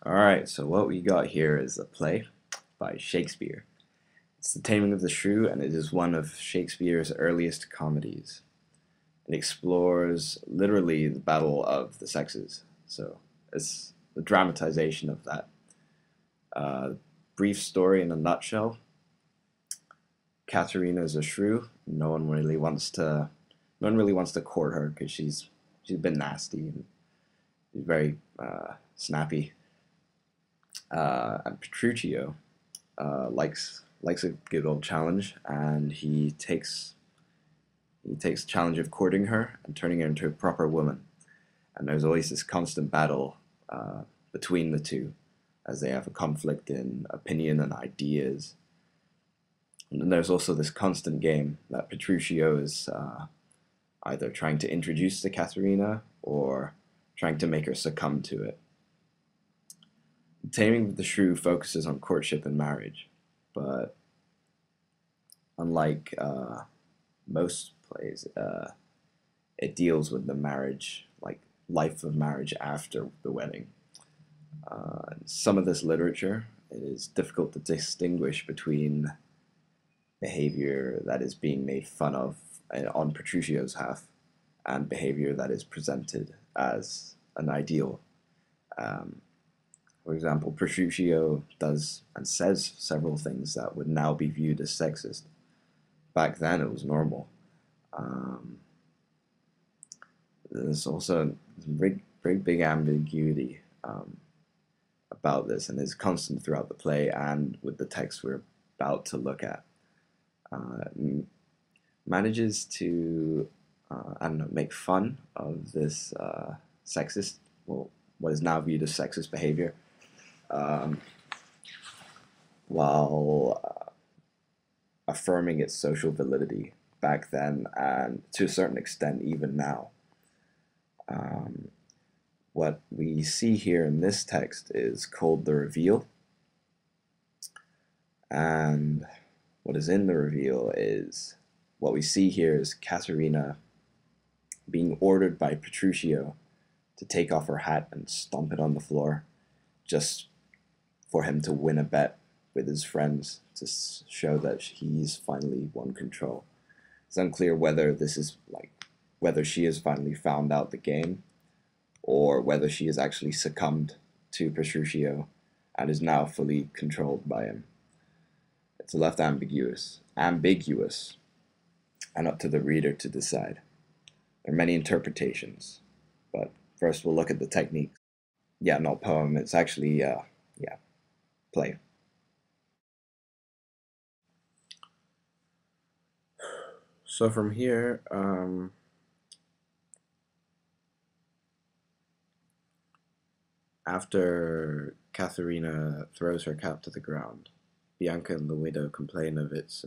Alright, so what we got here is a play by Shakespeare. It's The Taming of the Shrew, and it is one of Shakespeare's earliest comedies. It explores literally the battle of the sexes, so it's the dramatization of that. Uh, Brief story in a nutshell: Katharina is a shrew. No one really wants to court her because she's been nasty and she's very snappy. And Petruchio likes a good old challenge, and he takes the challenge of courting her and turning her into a proper woman. And there's always this constant battle between the two, as they have a conflict in opinion and ideas. And then there's also this constant game that Petruchio is either trying to introduce to Katharina or trying to make her succumb to it. Taming of the Shrew focuses on courtship and marriage, but unlike most plays, it deals with the marriage, like life of marriage after the wedding. Some of this literature, it is difficult to distinguish between behavior that is being made fun of on Petruchio's half and behavior that is presented as an ideal. Um, for example, Petruchio does and says several things that would now be viewed as sexist. Back then, it was normal. Um, there's also very big ambiguity about this, and is constant throughout the play and with the text we're about to look at. Uh, Manages to, I don't know, make fun of this sexist, well, what is now viewed as sexist behavior, um, while affirming its social validity back then and to a certain extent even now. Um, what we see here in this text is called the reveal, and what is in the reveal is what we see here is Katharina being ordered by Petruchio to take off her hat and stomp it on the floor just for him to win a bet with his friends to show that he's finally won control. It's unclear whether this is like whether she has finally found out the game or whether she has actually succumbed to Petruchio and is now fully controlled by him. It's left ambiguous, and up to the reader to decide. There are many interpretations, but first we'll look at the technique. Yeah, not poem. It's actually yeah, play. So from here, after Katharina throws her cap to the ground, Bianca and the widow complain of its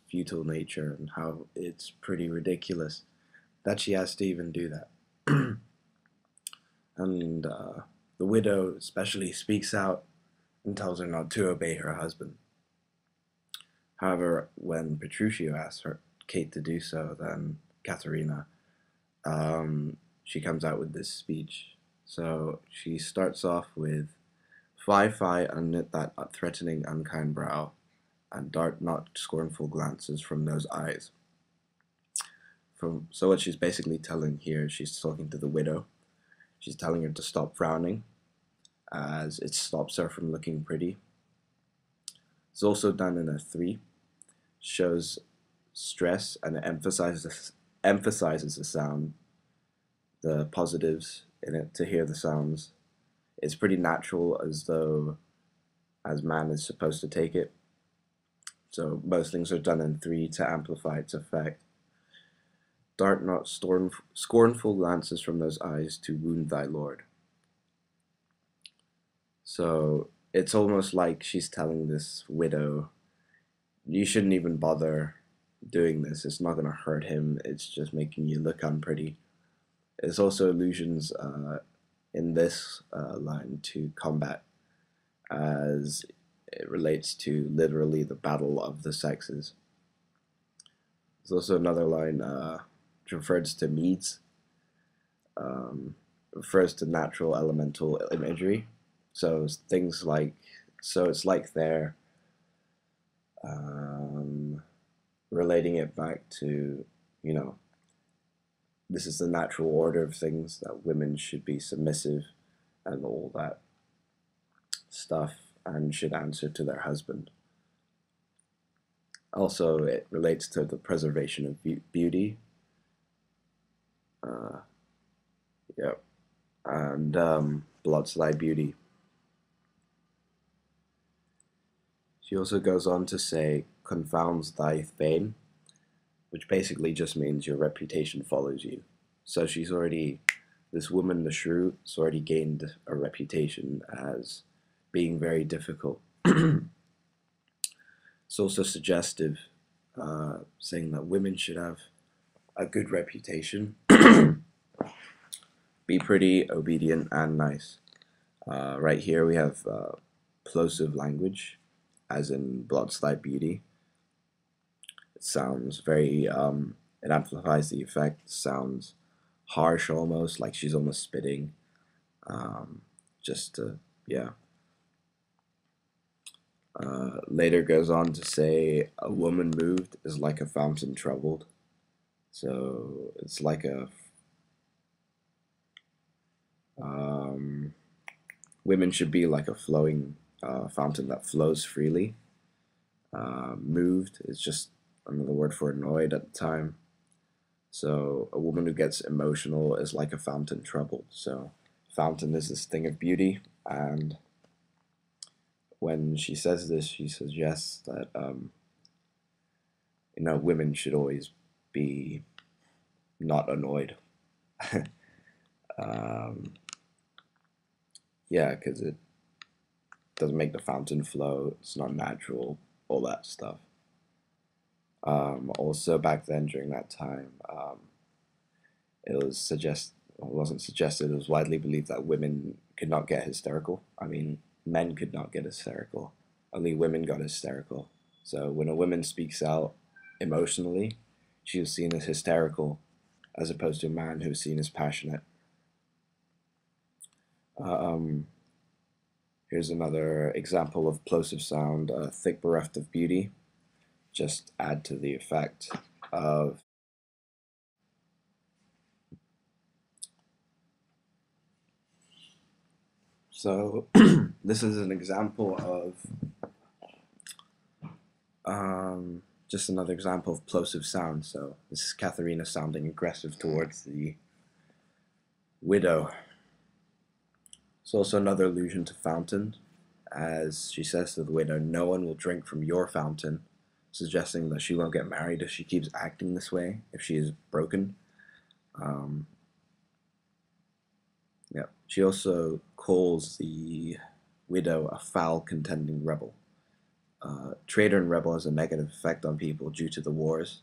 futile nature and how it's pretty ridiculous that she has to even do that. And the widow especially speaks out and tells her not to obey her husband. However, when Petruchio asks her Kate to do so, then Katharina, she comes out with this speech. So she starts off with, Fie, unknit that threatening, unkind brow, and dart not scornful glances from those eyes. So what she's basically telling here, she's talking to the widow. She's telling her to stop frowning, as it stops her from looking pretty. It's also done in a 3, shows stress, and it emphasizes the sound, the positives in it, to hear the sounds. It's pretty natural, as man is supposed to take it. So most things are done in 3 to amplify its effect. Dart not scornful glances from those eyes to wound thy lord. So it's almost like she's telling this widow, you shouldn't even bother doing this. It's not going to hurt him. It's just making you look unpretty. There's also allusions in this line to combat, as it relates to literally the battle of the sexes. There's also another line which refers to meads. refers to natural elemental imagery. So things like, so it's like they're relating it back to, you know, this is the natural order of things, that women should be submissive and all that stuff and should answer to their husband. Also, it relates to the preservation of beauty. Uh, yep. And blots thy beauty. She also goes on to say, confounds thy fame, which basically just means your reputation follows you. So she's already, this woman, the shrew, has already gained a reputation as being very difficult. It's also suggestive, saying that women should have a good reputation, be pretty, obedient, and nice. Right here we have plosive language, as in blots thy beauty. It sounds very, it amplifies the effect, sounds harsh almost, like she's almost spitting. Just to, yeah. Later goes on to say, a woman moved is like a fountain troubled. So it's like a, women should be like a flowing fountain that flows freely. Moved is just another word for annoyed at the time. So a woman who gets emotional is like a fountain troubled. So fountain is this thing of beauty, and when she says this, she suggests that women should always be not annoyed. Yeah, because it doesn't make the fountain flow. It's not natural. All that stuff. Also, back then during that time, it wasn't suggested. It was widely believed that women could not get hysterical. I mean, men could not get hysterical. Only women got hysterical. So when a woman speaks out emotionally, she was seen as hysterical, as opposed to a man who was seen as passionate. Here's another example of plosive sound, thick bereft of beauty. Just add to the effect of so this is an example of just another example of plosive sound. So this is Katharina sounding aggressive towards the widow. It's also another allusion to fountain, as she says to the widow, no one will drink from your fountain, suggesting that she won't get married if she keeps acting this way, if she is broken. Yeah. She also calls the widow a foul contending rebel. Traitor and rebel has a negative effect on people due to the wars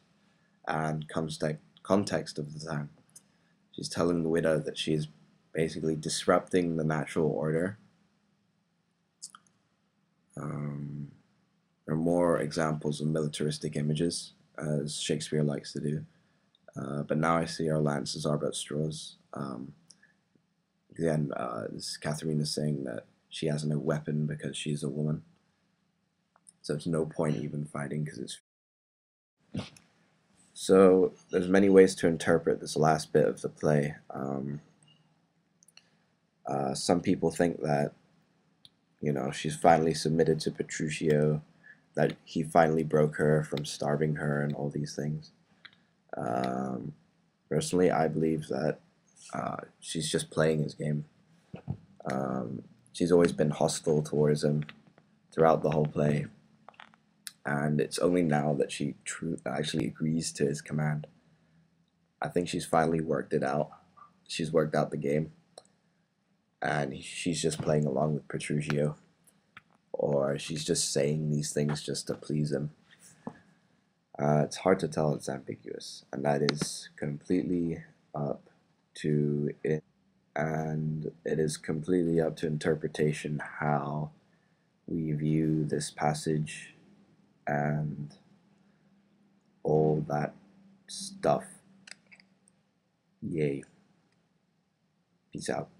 and context of the time. She's telling the widow that she is basically disrupting the natural order. There are more examples of militaristic images, as Shakespeare likes to do. But now I see our lances are but straws. Again, this is Katharina saying that she has no weapon because she's a woman. So it's no point even fighting because it's... So there's many ways to interpret this last bit of the play. Some people think that, she's finally submitted to Petruchio, that he finally broke her from starving her and all these things. Personally, I believe that she's just playing his game. She's always been hostile towards him throughout the whole play, and it's only now that she actually agrees to his command. I think she's finally worked it out. She's worked out the game, and she's just playing along with Petruchio, or she's just saying these things just to please him. It's hard to tell, it's ambiguous, and that is completely up to it, and it is completely up to interpretation how we view this passage and all that stuff. Yay. Peace out.